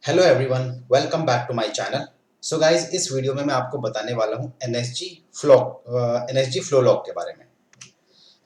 Hello everyone, welcome back to my channel. So guys, इस video में मैं आपको बताने वाला हूँ एनएसजी फ्लो लॉग के बारे में।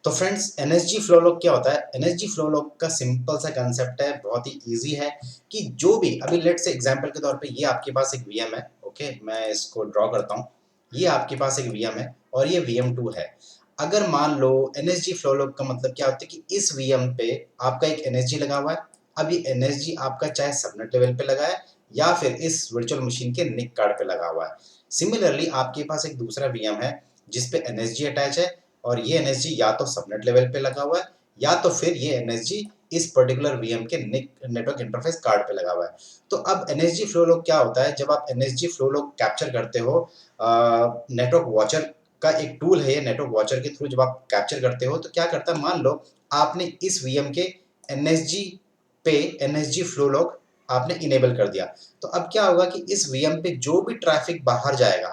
तो फ्रेंड्स, एनएसजी फ्लो लॉग क्या होता है? एनएसजी फ्लो लॉग का सिंपल सा कंसेप्ट है, बहुत ही इजी है कि जो भी अभी लेट से एग्जांपल के तौर पे ये आपके पास एक वीएम है। ओके, मैं इसको ड्रॉ करता हूँ। ये आपके पास एक वीएम है और ये वीएम2 है। अगर मान लो एनएसजी फ्लो लॉग का मतलब क्या होता है कि इस वीएम पे आपका एक एनएसजी लगा हुआ है। अब ये एनएसजी आपका चाहे सबनेट लेवल पे लगा है या फिर इस वर्चुअल मशीन के निक कार्ड पे लगा हुआ है। सिमिलरली आपके पास एक दूसरा वीएम है जिसपे एनएसजी अटैच है और ये एनएसजी या तो सबनेट लेवल पे लगा हुआ है या तो फिर ये एनएसजी इस पर्टिकुलर वीएम के नेटवर्क इंटरफेस कार्ड पे लगा हुआ है। तो अब एनएसजी फ्लो लॉग क्या होता है? जब आप एनएसजी फ्लो लॉग कैप्चर करते हो, नेटवर्क वॉचर का एक टूल है, ये नेटवर्क वॉचर के थ्रू जब आप कैप्चर करते हो तो क्या करता है, मान लो आपने इस वीएम के एनएसजी पे एनएसजी फ्लो लॉग आपने इनेबल कर दिया। तो अब क्या होगा कि इस वीएम पे जो भी ट्रैफिक बाहर जाएगा,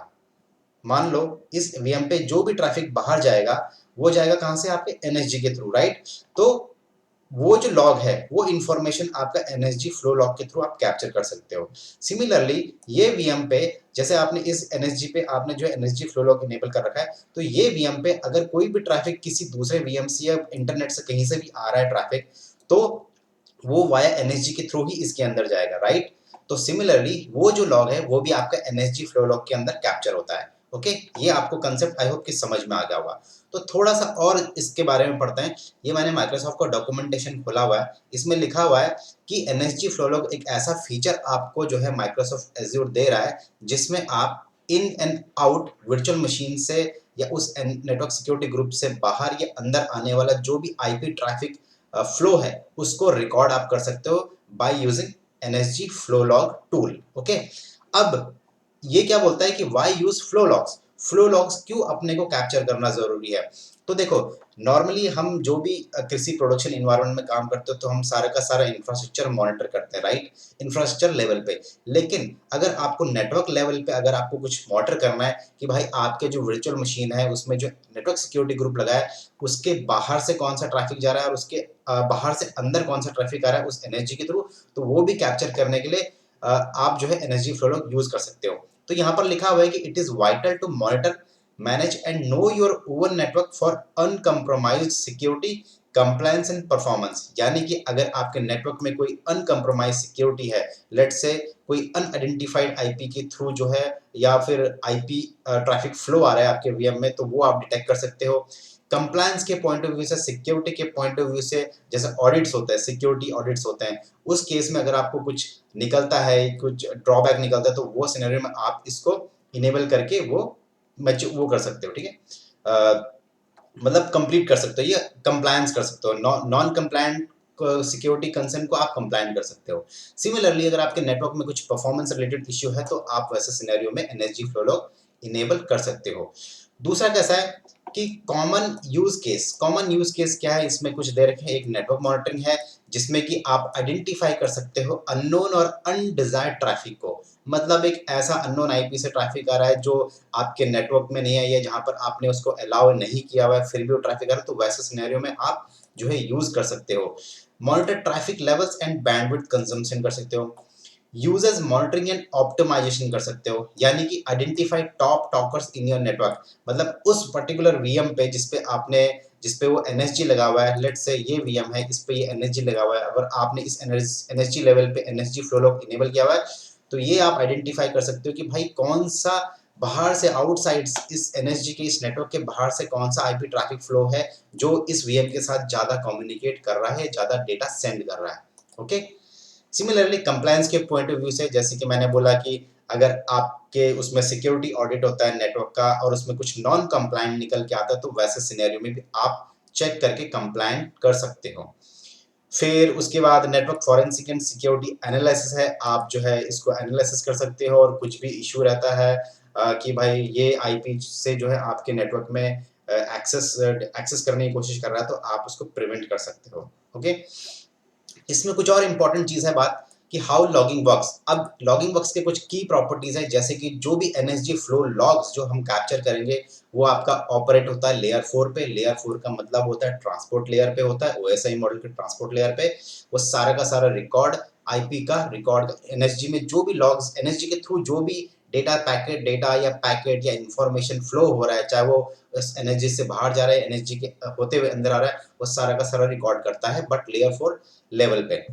मान लो इस वीएम पे जो भी ट्रैफिक बाहर जाएगा वो जाएगा कहां से? आपके एनएसजी के थ्रू, राइट? तो वो जो लॉग है वो इंफॉर्मेशन आपका एनएसजी फ्लो लॉग के थ्रू आप कैप्चर कर सकते हो। सिमिलरली ये वीएम पे, जैसे आपने इस एनएसजी पे आपने जो एनएसजी फ्लो लॉग इनेबल कर रखा है, तो ये वीएम पे अगर कोई भी ट्रैफिक किसी दूसरे वीएम से या इंटरनेट से कहीं से भी आ रहा है ट्रैफिक, तो वो वाया एनएसजी के थ्रू ही इसके अंदर जाएगा, राइट? तो सिमिलरली वो जो लॉग है वो भी आपका एनएसजी फ्लो लॉग के अंदर कैप्चर होता है। ओके, ये आपको कंसेप्ट आई होप कि समझ में आ गया होगा। तो थोड़ा सा और इसके बारे में पढ़ते हैं। ये मैंने माइक्रोसॉफ्ट का डॉक्यूमेंटेशन खोला हुआ है, इसमें लिखा हुआ है कि एनएसजी फ्लो लॉग एक ऐसा फीचर आपको जो है माइक्रोसॉफ्ट एज्योर दे रहा है जिसमें आप in and out virtual machine से या उस नेटवर्क सिक्योरिटी ग्रुप से बाहर या अंदर आने वाला जो भी आईपी ट्रैफिक फ्लो है उसको रिकॉर्ड आप कर सकते हो by using NSG flow log tool. Okay, अब ये क्या बोलता है कि why use flow logs? Flow logs क्यों अपने को कैप्चर करना जरूरी है? तो देखो, नॉर्मली हम जो भी कृषि प्रोडक्शन इन्वायरमेंट में काम करते हो तो हम सारा का सारा इंफ्रास्ट्रक्चर मॉनिटर करते हैं, राइट? इंफ्रास्ट्रक्चर लेवल पे। लेकिन अगर आपको नेटवर्क लेवल पे अगर आपको कुछ मॉनिटर करना है कि भाई आपके जो वर्चुअल मशीन है उसमें जो नेटवर्क सिक्योरिटी ग्रुप लगा है उसके बाहर से कौन सा ट्रैफिक जा रहा है और उसके बाहर से अंदर कौन सा ट्रैफिक आ रहा है उस एनएसजी के थ्रू, तो वो भी कैप्चर करने के लिए आप जो है एनएसजी फ्लो लॉग यूज कर सकते हो। तो यहाँ पर लिखा हुआ है कि it is vital to monitor, manage and know your own network for uncompromised security, compliance and performance. यानी कि अगर आपके नेटवर्क में कोई अनकम्प्रोमाइज सिक्योरिटी है, लेट से कोई अनआइडेंटिफाइड आईपी के थ्रू जो है या फिर आईपी ट्रैफिक फ्लो आ रहा है आपके वीएम में, तो वो आप डिटेक्ट कर सकते हो। कंप्लायंस के पॉइंट ऑफ व्यू से, सिक्योरिटी के पॉइंट ऑफ व्यू से, जैसे ऑडिट्स होते हैं, सिक्योरिटी ऑडिट्स होते हैं, उस केस में अगर आपको कुछ निकलता है, कुछ ड्रॉबैक निकलता है, तो वो सिनेरियो में आप इसको इनेबल करके वो कर सकते हो, ठीक है? मतलब कंप्लीट कर सकते हो, ये कंप्लायंस कर सकते हो। नॉन कंप्लायंट सिक्योरिटी कंसर्न को आप कंप्लायंट कर सकते हो। सिमिलरली अगर आपके नेटवर्क में कुछ परफॉर्मेंस रिलेटेड इश्यू है तो आप वैसे सिनेरियो में एनएसजी फ्लो लॉग इनेबल कर सकते हो। दूसरा कैसा है कि कॉमन यूज केस क्या है? इसमें कुछ दे रखे हैं, एक नेटवर्क मॉनिटरिंग है जिसमें कि आप आइडेंटिफाई कर सकते हो अननोन और अनडिजायर्ड ट्रैफिक को। मतलब एक ऐसा अननोन आईपी से ट्रैफिक आ रहा है जो आपके नेटवर्क में नहीं है या जहां पर आपने उसको अलाउ नहीं किया हुआ है फिर भी वो ट्रैफिक आ रहा है, तो वैसे सिनेरियो में आप जो है यूज कर सकते हो। Monitor traffic levels and bandwidth consumption कर सकते हो। यूजर्स मॉनिटरिंग एंड ऑप्टिमाइजेशन कर सकते हो, यानी कि identify top talkers in your network. मतलब उस पर्टिकुलर वीएम पे जिसपे वो एनएसजी लगा हुआ है, लेट्स से ये वीएम है, इस पे ये एनएसजी लगा हुआ है, अगर आपने इस एनएसजी लेवल पे एनएसजी फ्लो लॉग इनेबल किया हुआ है तो ये आप आइडेंटिफाई कर सकते हो कि भाई कौन सा बाहर से आउटसाइड इस एनएसजी के इस नेटवर्क के बाहर से कौन सा आईपी ट्रैफिक फ्लो है जो इस वीएम के साथ ज्यादा कम्युनिकेट कर रहा है, ज्यादा डेटा सेंड कर रहा है। ओके, सिमिलरली कंप्लायंस के पॉइंट ऑफ व्यू से, जैसे कि मैंने बोला कि अगर आपके उसमें सिक्योरिटी ऑडिट होता है नेटवर्क का और उसमें कुछ नॉन कंप्लायंट निकल के आता है, तो वैसे सिनेरियो में भी आप चेक करके कंप्लायंट कर सकते हो। फिर उसके बाद network forensic and security analysis है, आप जो है इसको एनालिसिस कर सकते हो और कुछ भी इशू रहता है कि भाई ये आईपी से जो है आपके नेटवर्क में एक्सेस करने की कोशिश कर रहा है, तो आप उसको प्रिवेंट कर सकते हो। ओके, इसमें कुछ और इंपॉर्टेंट चीज है बात कि हाउ लॉगिंग वर्क्स। अब लॉगिंग वर्क्स के कुछ की प्रॉपर्टीज है, जैसे कि जो भी एनएसजी फ्लो लॉग्स जो हम कैप्चर करेंगे वो आपका ऑपरेट होता है लेयर 4 पे। लेयर 4 का मतलब होता है ट्रांसपोर्ट लेयर पे होता है, ओएसआई मॉडल के ट्रांसपोर्ट लेयर पे। वो सारा का सारा रिकॉर्ड आईपी का रिकॉर्ड, एनएसजी में जो भी लॉग्स, एनएसजी के थ्रू जो भी डेटा या पैकेट या इंफॉर्मेशन फ्लो हो रहा है, चाहे वो एनएसजी से बाहर जा रहा है, एनएसजी के होते हुए अंदर आ रहा है, वो सारा का सारा रिकॉर्ड करता है, बट लेयर 4 लेवल पे।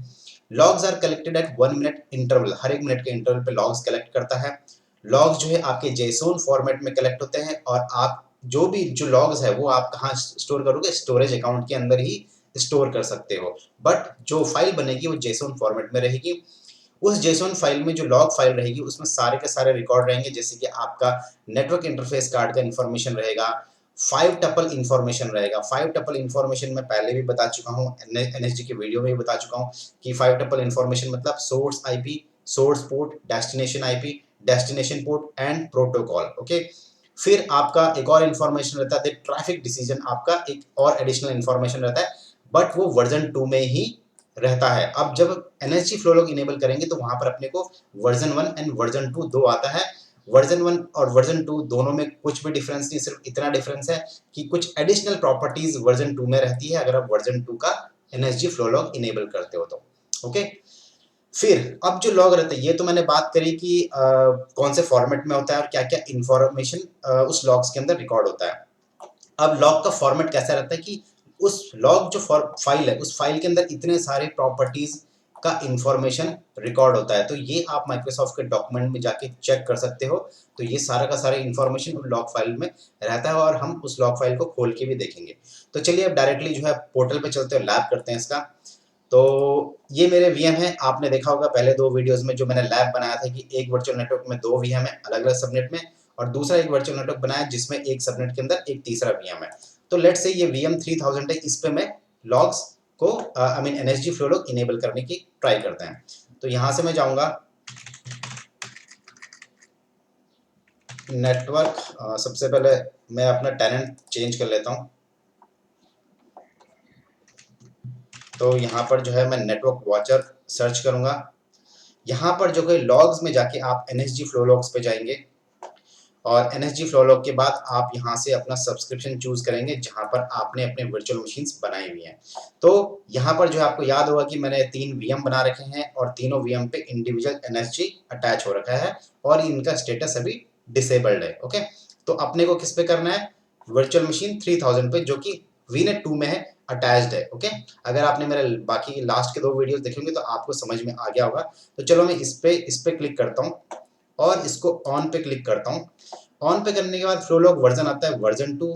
Logs are collected at 1 minute interval, हर 1 मिनट के इंटरवल पे लॉग्स कलेक्ट करता है। लॉग्स जो है आपके जेसोन फॉर्मेट में कलेक्ट होते हैं, और आप जो भी जो लॉग्स है वो आप कहाँ स्टोर करोगे, स्टोरेज अकाउंट के अंदर ही स्टोर कर सकते हो, बट जो फाइल बनेगी वो जेसोन फॉर्मेट में रहेगी। उस जेसोन फाइल में जो लॉग फाइल रहेगी उसमें सारे के सारे रिकॉर्ड रहेंगे, जैसे कि आपका नेटवर्क इंटरफेस कार्ड का इंफॉर्मेशन रहेगा, 5 टपल इंफॉर्मेशन रहेगा। 5 टपल इंफॉर्मेशन मैं पहले भी बता चुका हूँ, एनएसजी के वीडियो में भी बता चुका हूँ कि 5 टपल इंफॉर्मेशन मतलब source IP, source port, destination IP, destination port and protocol. Okay, फिर आपका एक और इंफॉर्मेशन रहता है ट्रैफिक डिसीजन, आपका एक और एडिशनल इंफॉर्मेशन रहता है, बट वो वर्जन 2 में ही रहता है। अब जब एनएसजी फ्लो लॉग इनेबल करेंगे तो वहां पर अपने को वर्जन 1 एंड वर्जन 2 दो आता है। वर्जन 1 और वर्जन 2 दोनों में कुछ भी डिफरेंस नहीं, सिर्फ इतना डिफरेंस है कि कुछ एडिशनल प्रॉपर्टीज वर्जन 2 में रहती है अगर आप वर्जन 2 का एनएसजी फ्लो लॉग इनेबल करते हो तो। ओके, फिर अब जो लॉग रहता है, ये तो मैंने बात करी कि कौन से फॉर्मेट में होता है और क्या क्या इंफॉर्मेशन उस लॉग्स के अंदर रिकॉर्ड होता है। अब लॉग का फॉर्मेट कैसा रहता है कि उस लॉग जो फाइल है उस फाइल के अंदर इतने सारे प्रॉपर्टीज का इंफॉर्मेशन रिकॉर्ड होता है, तो ये आप माइक्रोसॉफ्ट के डॉक्यूमेंट में जाके चेक कर सकते हो। तो ये सारा का सारा इंफॉर्मेशन उस लॉग फाइल में रहता है, और हम उस लॉग फाइल को खोल के भी देखेंगे। तो चलिए अब डायरेक्टली जो है पोर्टल पे चलते हैं, लैब करते हैं इसका। तो ये मेरे वीएम है, आपने देखा होगा पहले 2 वीडियोस में जो मैंने लैब बनाया था कि एक वर्चुअल नेटवर्क में 2 वीएम है अलग अलग सबनेट में, और दूसरा एक वर्चुअल नेटवर्क बनाया जिसमें एक सबनेट के अंदर एक तीसरा वीएम है। तो लेट्स से ये वीएम 3000 है, इस पे मैं लॉग्स को I mean NSG flow log enable करने की ट्राई करते हैं। तो यहां से मैं जाऊंगा नेटवर्क, सबसे पहले मैं अपना टेनेंट चेंज कर लेता हूं। तो यहाँ पर जो है मैं नेटवर्क वॉचर सर्च करूंगा। यहाँ पर जो है लॉग्स में जाके आप एनएसजी फ्लो लॉग्स पे जाएंगे, और एनएसजी फ्लो लॉग के बाद आप यहाँ से अपना सब्सक्रिप्शन चूज करेंगे जहाँ पर आपने अपने वर्चुअल मशीन्स बनाई हुई हैं। तो यहाँ पर जो है आपको याद होगा कि मैंने 3 वीएम बना रखे हैं और तीनों वीएम पे इंडिविजुअल एनएसजी अटैच हो रखा है, और इनका स्टेटस अभी डिसेबल्ड है। ओके, तो अपने को किस पे करना है, वर्चुअल मशीन 3000 पे जो कि वीनेट 2 में है, अटैच्ड है। ओके, अगर आपने मेरे बाकी लास्ट के 2 वीडियोस देखे होंगे तो आपको समझ में आ गया होगा। तो चलो मैं इस पे क्लिक करता हूँ और इसको ऑन पे क्लिक करता हूँ। ऑन पे करने के बाद फ्लो लॉग वर्जन आता है वर्जन 2,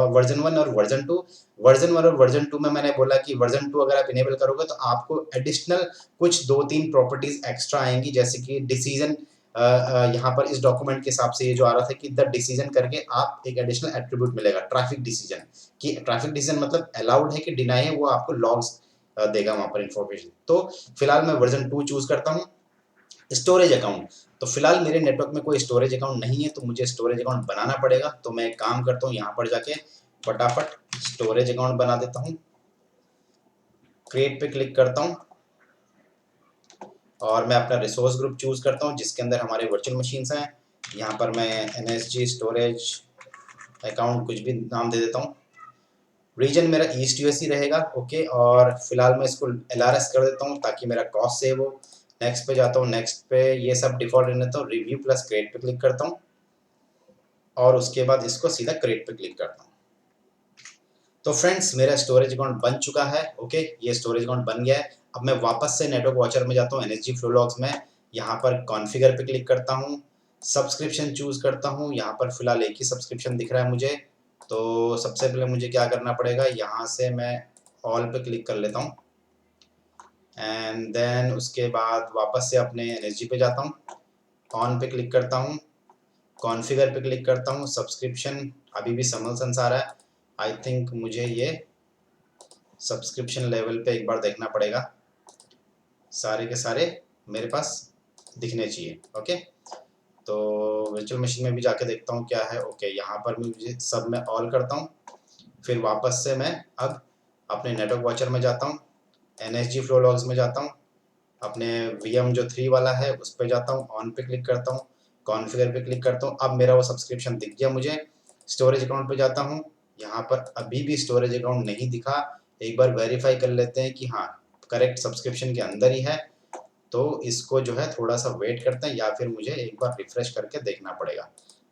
वर्जन 1 और वर्जन 2। वर्जन 1 और वर्जन 2 में मैंने बोला कि वर्जन 2 अगर आप इनेबल करोगे तो आपको एडिशनल कुछ 2-3 प्रॉपर्टीज एक्स्ट्रा आएंगी, जैसे कि डिसीजन, यहाँ पर इस डॉक्यूमेंट के हिसाब से ये जो आ रहा था कि द डिसीजन करके आप एक एडिशनल एट्रीब्यूट मिलेगा, ट्रैफिक डिसीजन, कि ट्रैफिक डिसीजन मतलब अलाउड है कि डिनाई है, वो आपको लॉग्स देगा वहां पर इंफॉर्मेशन। तो फिलहाल मैं वर्जन 2 चूज करता हूँ। स्टोरेज अकाउंट, तो फिलहाल मेरे नेटवर्क में कोई स्टोरेज अकाउंट नहीं है, तो मुझे स्टोरेज अकाउंट बनाना पड़ेगा। तो मैं एक काम करता हूँ, यहाँ पर जाके फटाफट स्टोरेज अकाउंट बना देता हूँ। क्रिएट पे क्लिक करता हूँ और मैं अपना रिसोर्स ग्रुप चूज करता हूँ जिसके अंदर हमारे वर्चुअल मशीन्स हैं। यहाँ पर मैं एनएसजी स्टोरेज अकाउंट कुछ भी नाम दे देता हूँ। रीजन मेरा ईस्ट यूएस ही रहेगा। ओके, और फिलहाल मैं इसको एलआरएस कर देता हूँ ताकि मेरा कॉस्ट सेव हो। नेक्स्ट पे जाता हूँ, नेक्स्ट पे ये सब डिफॉल्ट रहने देता हूँ, रिव्यू प्लस क्रिएट पे क्लिक करता हूँ, और उसके बाद इसको सीधा क्रिएट पे क्लिक करता हूँ। तो फ्रेंड्स मेरा स्टोरेज अकाउंट बन चुका है। ओके, ये स्टोरेज अकाउंट बन गया है। अब मैं वापस से नेटवर्क वॉचर में जाता हूँ, एनएसजी फ्लो लॉग्स में, यहाँ पर कॉन्फ़िगर पे क्लिक करता हूँ, सब्सक्रिप्शन चूज करता हूँ। यहाँ पर फिलहाल एक ही सब्सक्रिप्शन दिख रहा है मुझे, तो सबसे पहले मुझे क्या करना पड़ेगा, यहाँ से मैं ऑल पे क्लिक कर लेता हूँ, एंड देन उसके बाद वापस से अपने एनएसजी पे जाता हूँ, ऑन पे क्लिक करता हूँ, कॉन्फ़िगर पे क्लिक करता हूँ, सब्सक्रिप्शन अभी भी समल्सन्स आ रहा है। आई थिंक मुझे ये सब्सक्रिप्शन लेवल पे एक बार देखना पड़ेगा, सारे के सारे मेरे पास दिखने चाहिए। ओके, तो वर्चुअल मशीन में भी जाके देखता हूँ क्या है। ओके, यहाँ पर मुझे सब में ऑल करता हूँ, फिर वापस से मैं अब अपने नेटवर्क वॉचर में जाता हूँ, एनएसजी फ्लो लॉग्स में जाता हूँ, अपने वीएम जो 3 वाला है उस पर जाता हूँ, ऑन पे क्लिक करता हूँ, कॉन्फ़िगर पे क्लिक करता हूँ। अब मेरा वो सब्सक्रिप्शन दिख गया मुझे। स्टोरेज अकाउंट पे जाता हूँ, यहाँ पर अभी भी स्टोरेज अकाउंट नहीं दिखा। एक बार वेरीफाई कर लेते हैं कि हाँ करेक्ट सब्सक्रिप्शन के अंदर ही है। तो इसको जो है थोड़ा सा वेट करते हैं, या फिर मुझे एक बार रिफ्रेश करके देखना पड़ेगा।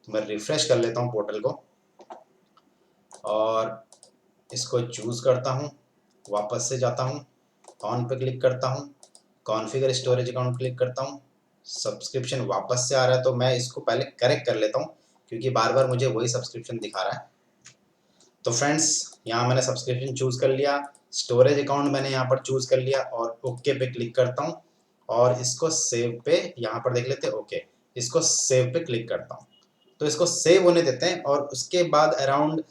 तो मैं रिफ्रेश कर लेता हूँ पोर्टल को और इसको चूज़ करता हूँ, वापस से जाता हूँ, ऑन पे क्लिक करता हूँ, कॉन्फ़िगर स्टोरेज अकाउंट क्लिक करता हूँ, सब्सक्रिप्शन वापस से आ रहा है तो मैं इसको पहले करेक्ट कर लेता हूँ क्योंकि बार बार मुझे वही सब्सक्रिप्शन दिखा रहा है। तो फ्रेंड्स यहाँ मैंने सब्सक्रिप्शन चूज़ कर लिया, स्टोरेज अकाउंट मैंने यहाँ पर चूज़ कर लिया और ओके पे क्लिक करता हूँ और इसको सेव पे यहाँ पर देख लेते हैं। ओके, इसको सेव पे क्लिक करता हूँ। तो इसको सेव होने देते हैं और उसके बाद अराउंड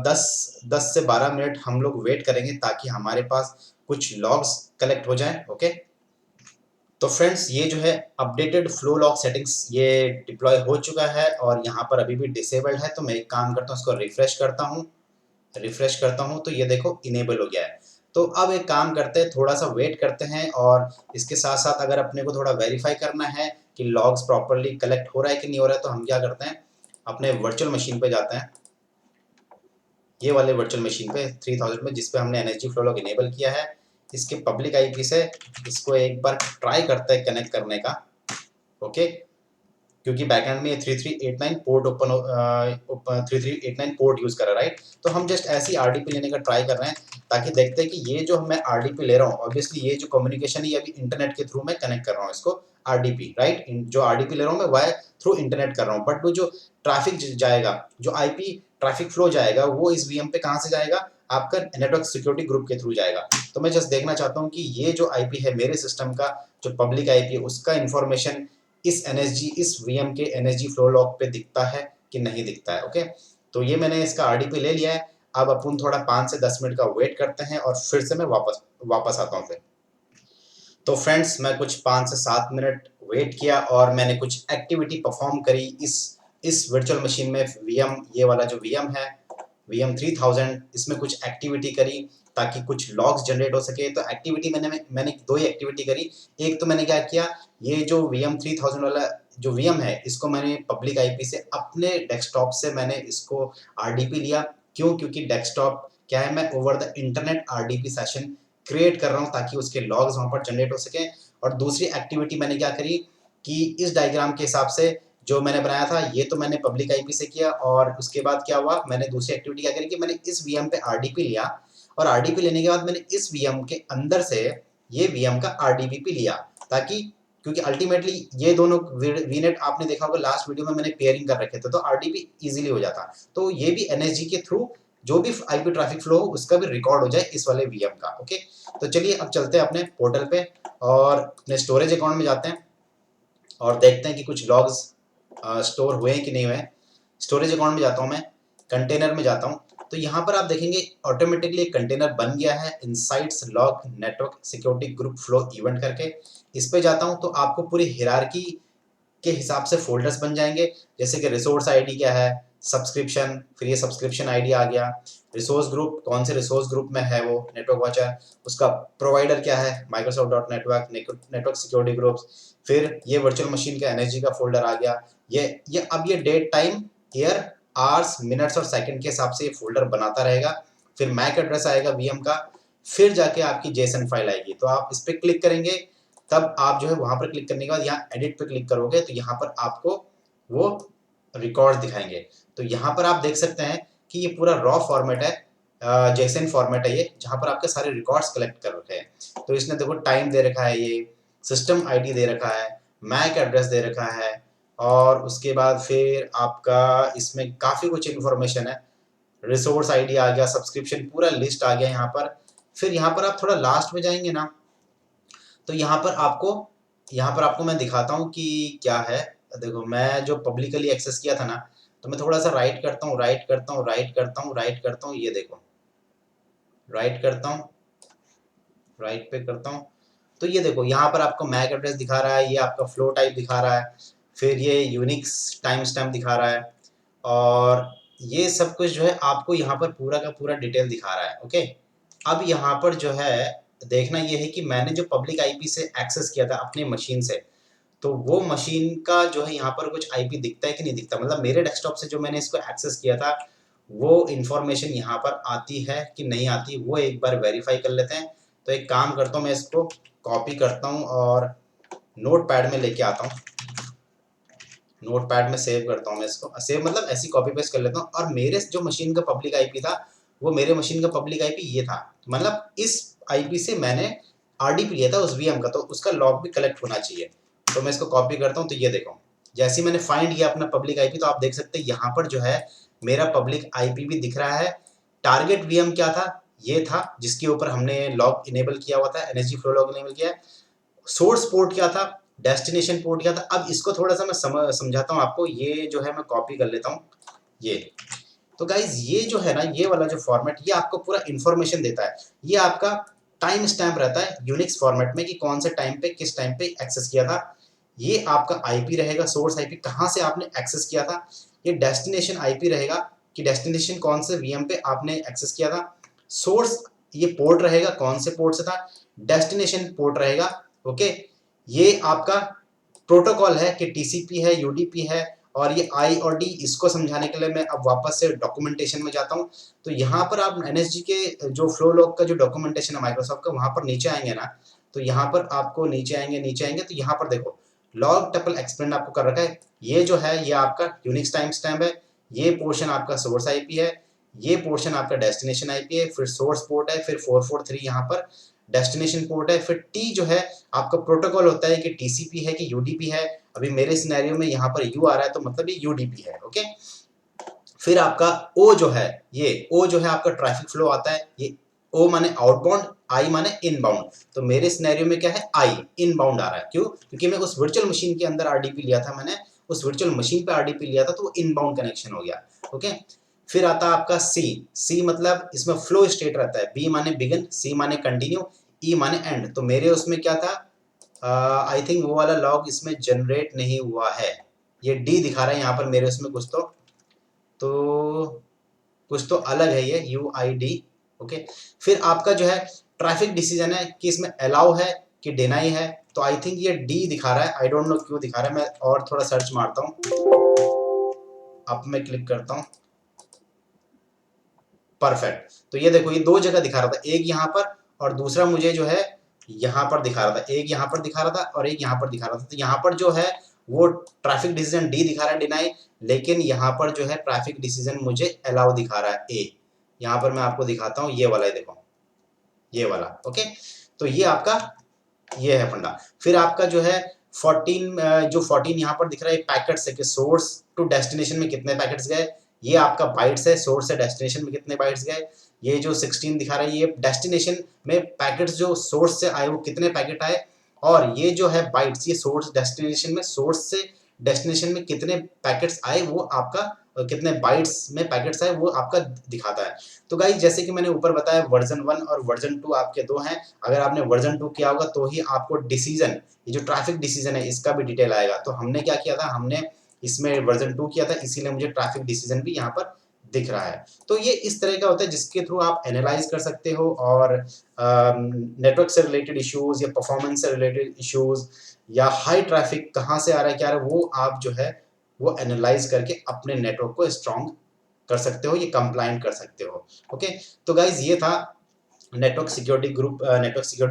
10 से 12 मिनट हम लोग वेट करेंगे ताकि हमारे पास कुछ लॉग्स कलेक्ट हो जाएं। ओके, तो फ्रेंड्स ये जो है अपडेटेड फ्लो लॉग सेटिंग्स ये डिप्लॉय हो चुका है और यहाँ पर अभी भी डिसेबल्ड है। तो मैं एक काम करता हूँ, इसको रिफ्रेश करता हूँ तो ये देखो इनेबल हो गया है। तो अब एक काम करते हैं, थोड़ा सा वेट करते हैं और इसके साथ साथ अगर अपने को थोड़ा वेरीफाई करना है कि लॉग्स प्रॉपरली कलेक्ट हो रहा है कि नहीं हो रहा है, तो हम क्या करते हैं, अपने वर्चुअल मशीन पे जाते हैं, ये वाले वर्चुअल मशीन पे 3000 में, जिस पे हमने एनएसजी फ्लो लॉग इनेबल किया है। इसके पब्लिक आईपी से इसको एक बार ट्राई करते हैं कनेक्ट करने का। ओके, क्योंकि बैकएंड में 3389 पोर्ट 3389 पोर्ट यूज कर रहा है, राइट। तो हम जस्ट ऐसी आरडीपी लेने का ट्राई कर रहे हैं ताकि देखते हैं कि ये जो मैं आरडीपी ले रहा हूँ, ऑब्वियसली ये जो कम्युनिकेशन है अभी इंटरनेट के थ्रू मैं कनेक्ट कर रहा हूँ इसको, आरडीपी, राइट। जो आरडीपी ले रहा हूँ मैं वाया थ्रू इंटरनेट कर रहा हूँ, बट वो जो ट्रैफिक जाएगा, जो आईपी ट्रैफिक फ्लो जाएगा, वो इस वीएम पे कहाँ से जाएगा, आपका नेटवर्क सिक्योरिटी ग्रुप के थ्रू जाएगा। तो मैं जस्ट देखना चाहता हूँ कि ये जो आईपी है मेरे सिस्टम का, जो पब्लिक आईपी है, उसका इन्फॉर्मेशन इस वीएम के एनएसजी फ्लो लॉग पे दिखता है कि नहीं दिखता है। ओके, तो ये मैंने इसका आरडीपी ले लिया है। अब अपन थोड़ा 5 से 10 मिनट का वेट करते हैं और फिर से मैं वापस आता हूँ फिर। तो फ्रेंड्स मैं कुछ 5 से 7 मिनट वेट किया और मैंने कुछ एक्टिविटी परफॉर्म करी इस वर्चुअल मशीन में। वीएम, ये वाला जो वीएम है, वीएम 3000, इसमें कुछ एक्टिविटी करी ताकि कुछ लॉग्स जनरेट हो सके। तो एक्टिविटी मैंने दो ही एक्टिविटी करी। एक तो मैंने क्या किया, ये जो वीएम 3000 वाला जो वीएम है, इसको मैंने पब्लिक आईपी से अपने डेस्कटॉप से मैंने इसको आरडीपी लिया। क्यों? क्योंकि डेस्कटॉप क्या है, मैं over the internet RDP session create कर रहा हूँ ताकि उसके लॉग्स वहाँ पर जनरेट हो सके। और दूसरी एक्टिविटी मैंने क्या करी कि इस डायग्राम के हिसाब से जो मैंने बनाया था, ये तो मैंने पब्लिक आईपी से किया, और उसके बाद क्या हुआ, मैंने दूसरी एक्टिविटी क्या करी कि मैंने इस वीएम पे आरडीपी लिया और आरडीपी लेने के बाद मैंने इस वीएम के अंदर से ये वीएम का आरडीपी लिया, ताकि क्योंकि अल्टीमेटली ये दोनों वीनेट आपने देखा होगा लास्ट वीडियो में मैंने पेयरिंग कर रखे थे, तो आरडीपी इजीली हो जाता। तो ये भी एनएसजी के थ्रू जो भी आईपी ट्रैफिक फ्लो हो उसका भी रिकॉर्ड हो जाए इस वाले वीएम का। ओके, तो चलिए अब चलते हैं अपने पोर्टल पे और अपने स्टोरेज अकाउंट में जाते हैं और देखते हैं कि कुछ लॉग्स स्टोर हुए हैं कि नहीं हुए। स्टोरेज अकाउंट में जाता हूँ मैं, कंटेनर में जाता हूँ, तो यहाँ पर आप देखेंगे ऑटोमेटिकली एक कंटेनर बन गया है, insights log network security group flow event करके। इस पे जाता हूँ तो आपको पूरी हिरार्की के हिसाब से फोल्डर्स बन जाएंगे, जैसे कि रिसोर्स आईडी क्या है, सब्सक्रिप्शन, फिर ये सब्सक्रिप्शन आईडी आ गया, रिसोर्स ग्रुप कौन से रिसोर्स ग्रुप में है वो नेटवर्क वॉचर, उसका प्रोवाइडर क्या है Microsoft dot network, network security groups, फिर ये वर्चुअल मशीन का एनर्जी का फोल्डर आ गया। ये अब ये date time year hours minutes और सेकंड के हिसाब से ये फोल्डर बनाता रहेगा। फिर मैक एड्रेस आएगा वीएम का, फिर जाके आपकी जेसन फाइल आएगी, तो आप इस पर क्लिक करेंगे, तब आप जो है वहां पर क्लिक करने के बाद यहाँ एडिट पे क्लिक करोगे तो यहाँ पर आपको वो रिकॉर्ड दिखाएंगे। तो यहाँ पर आप देख सकते हैं कि ये पूरा रॉ फॉर्मेट है, जेसन फॉर्मेट है ये, जहाँ पर आपके सारे रिकॉर्ड्स कलेक्ट कर रखे हैं। तो इसने देखो टाइम दे रखा है, ये सिस्टम आईडी दे रखा है, मैक एड्रेस दे रखा है, और उसके बाद फिर आपका इसमें काफ़ी कुछ इन्फॉर्मेशन है, रिसोर्स आईडी आ गया, सब्सक्रिप्शन पूरा लिस्ट आ गया यहाँ पर। फिर यहाँ पर आप थोड़ा लास्ट में जाएंगे ना, तो यहाँ पर आपको मैं दिखाता हूँ कि क्या है। देखो मैं जो पब्लिकली एक्सेस किया था ना, तो मैं थोड़ा सा राइट करता हूँ, राइट करता हूँ, ये देखो राइट करता हूँ, राइट पे करता हूँ, तो ये देखो यहाँ पर आपको मैक एड्रेस दिखा रहा है, ये आपका फ्लो टाइप दिखा रहा है, फिर ये यूनिक्स टाइम स्टैम्प दिखा रहा है, और ये सब कुछ जो है आपको यहाँ पर पूरा का पूरा डिटेल दिखा रहा है। ओके, अब यहाँ पर जो है देखना ये है कि मैंने जो पब्लिक आईपी से एक्सेस किया था अपनी मशीन से, तो वो मशीन का जो है यहाँ पर कुछ आईपी दिखता है कि नहीं दिखता, मतलब मेरे डेस्कटॉप से जो मैंने इसको एक्सेस किया था वो इन्फॉर्मेशन यहाँ पर आती है कि नहीं आती, वो एक बार वेरीफाई कर लेते हैं। तो एक काम करता हूँ, मैं इसको कॉपी करता हूँ और नोट पैड में लेके आता हूँ, नोट पैड में सेव करता हूँ मैं इसको, सेव मतलब ऐसी कॉपी पेस्ट कर लेता हूँ। और मेरे जो मशीन का पब्लिक आईपी था, वो मेरे मशीन का पब्लिक आईपी ये था, मतलब इस आईपी से मैंने आरडीपी लिया था उस वीएम का, तो उसका लॉग भी कलेक्ट होना चाहिए। तो मैं इसको कॉपी करता हूँ, तो ये देखो जैसे ही मैंने फाइंड किया अपना पब्लिक आईपी, तो आप देख सकते हैं यहाँ पर जो है मेरा पब्लिक आईपी भी दिख रहा है। टारगेट वीएम क्या था, ये था जिसके ऊपर हमने लॉग इनेबल किया हुआ था, एनएसजी फ्लो लॉग इनेबल किया है। सोर्स पोर्ट क्या था, डेस्टिनेशन पोर्ट क्या था। अब इसको थोड़ा सा मैं समझाता हूँ आपको। ये जो है मैं कॉपी कर लेता हूँ ये। तो गाइज ये जो है ना, ये वाला जो फॉर्मेट, ये आपको पूरा इंफॉर्मेशन देता है। ये आपका टाइम स्टैम्प रहता है यूनिक्स फॉर्मेट में कि कौन से टाइम पे किस टाइम पे एक्सेस किया था। ये आपका आईपी रहेगा, सोर्स आईपी कहाँ से आपने एक्सेस किया था। ये डेस्टिनेशन आईपी रहेगा कि डेस्टिनेशन कौन से वीएम पे आपने एक्सेस किया था। सोर्स ये पोर्ट रहेगा, कौन से पोर्ट से था। डेस्टिनेशन पोर्ट रहेगा, ओके। ये आपका प्रोटोकॉल है कि टीसीपी है, यूडीपी है। और ये आई और डी, इसको समझाने के लिए मैं अब वापस से डॉक्यूमेंटेशन में जाता हूँ। तो यहाँ पर आप एनएसजी के जो फ्लो लॉग का जो डॉक्यूमेंटेशन है माइक्रोसॉफ्ट का, वहाँ पर नीचे आएंगे ना, तो यहाँ पर आपको नीचे आएंगे तो यहाँ पर देखो लॉग टपल एक्सपेंड आपको कर रखा है। ये जो है ये आपका यूनिक्स टाइम स्टैम्प है, ये पोर्शन आपका सोर्स आईपी है, ये पोर्शन आपका डेस्टिनेशन आईपी है, फिर सोर्स पोर्ट है, फिर 443 यहाँ पर डेस्टिनेशन पोर्ट है, फिर टी जो है आपका प्रोटोकॉल होता है कि टीसीपी है कि यूडीपी है। अभी मेरे सिनेरियो में यहाँ पर यू आ रहा है, तो मतलब ये यूडीपी है, ओके। फिर आपका ओ जो है, ये ओ जो है आपका ट्रैफिक फ्लो आता है। ये ओ माने आउटबाउंड, आई माने इनबाउंड। तो मेरे सिनेरियो में क्या है, आई इनबाउंड आ रहा है। क्यों? क्योंकि मैं उस वर्चुअल मशीन के अंदर आरडीपी लिया था, मैंने उस वर्चुअल मशीन पे आरडीपी लिया था, तो वो इनबाउंड कनेक्शन हो गया, ओके। फिर आता है आपका सी। सी मतलब इसमें फ्लो स्टेट रहता है। बी माने बिगिन, सी माने कंटिन्यू, ई माने एंड। तो मेरे उसमें क्या था, आई थिंक वो वाला लॉग इसमें जनरेट नहीं हुआ है। ये डी दिखा रहा है यहाँ पर मेरे उसमें तो कुछ तो अलग है ये यू आई डी, ओके। फिर आपका जो है ट्रैफिक डिसीजन है कि इसमें अलाउ है कि डिनाई है। तो आई थिंक ये डी दिखा रहा है, आई डोंट नो क्यों दिखा रहा है। मैं और थोड़ा सर्च मारता हूँ, अब मैं क्लिक करता हूँ, परफेक्ट। तो ये देखो ये दो जगह दिखा रहा था, एक यहाँ पर और दूसरा मुझे जो है यहाँ पर दिखा रहा था। एक यहाँ पर दिखा रहा था और एक यहाँ पर दिखा रहा था। तो यहाँ पर जो है वो ट्रैफिक डिसीजन डी दिखा रहा है, डिनाई। लेकिन यहाँ पर जो है ट्रैफिक डिसीजन मुझे अलाउ दिखा रहा है, ए। यहाँ पर मैं आपको दिखाता हूँ, ये वाला है, देखो ये वाला, ओके। तो ये आपका ये है फंडा। फिर आपका जो है 14 यहाँ पर दिख रहा है पैकेट्स है कि सोर्स टू डेस्टिनेशन में कितने पैकेट्स गए। ये आपका बाइट्स है, सोर्स से डेस्टिनेशन में कितने बाइट्स गए। ये जो 16 दिखा रहा है ये डेस्टिनेशन में पैकेट्स जो सोर्स से आए वो कितने पैकेट आए। और ये जो है बाइट्स, ये सोर्स डेस्टिनेशन में, सोर्स से डेस्टिनेशन में कितने पैकेट्स आए वो आपका, कितने बाइट्स में पैकेट्स आए वो आपका दिखाता है। तो गाइस जैसे कि मैंने ऊपर बताया वर्जन 1 और वर्जन 2 आपके दो हैं। अगर आपने वर्जन 2 किया होगा तो ही आपको डिसीजन, ये जो ट्रैफिक डिसीजन है इसका भी डिटेल आएगा। तो हमने क्या किया था, हमने इसमें वर्जन 2 किया था, इसीलिए मुझे ट्रैफिक डिसीजन भी यहाँ पर दिख रहा है। तो ये इस तरह का होता है जिसके थ्रू आप एनालाइज कर सकते हो और नेटवर्क से रिलेटेड इश्यूज या परफॉर्मेंस से रिलेटेड इश्यूज या हाई ट्रैफिक कहाँ से आ रहा है क्या आ रहा है, वो आप जो है वो एनालाइज करके अपने नेटवर्क को स्ट्रॉन्ग कर सकते हो, ये कंप्लाइंट कर सकते हो, ओके। तो गाइज ये था network security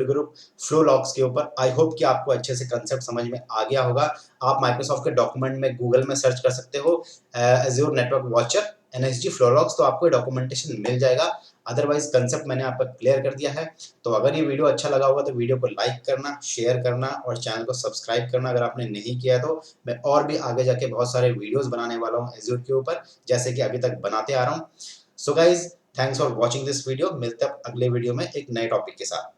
group flow logs के ऊपर। आई होप कि आपको अच्छे से कंसेप्ट समझ में आ गया होगा। आप माइक्रोसॉफ्ट के डॉक्यूमेंट में गूगल में सर्च कर सकते हो azure network watcher NSG flow logs, तो आपको डॉक्यूमेंटेशन मिल जाएगा। अदरवाइज कंसेप्ट मैंने आपको क्लियर कर दिया है। तो अगर ये वीडियो अच्छा लगा होगा तो वीडियो को लाइक करना, शेयर करना और चैनल को सब्सक्राइब करना अगर आपने नहीं किया तो। मैं और भी आगे जाके बहुत सारे वीडियोस बनाने वाला हूँ एज्योर के ऊपर, जैसे कि अभी तक बनाते आ रहा हूँ। So guys thanks for watching this video. मिलते हैं अगले वीडियो में एक नए टॉपिक के साथ।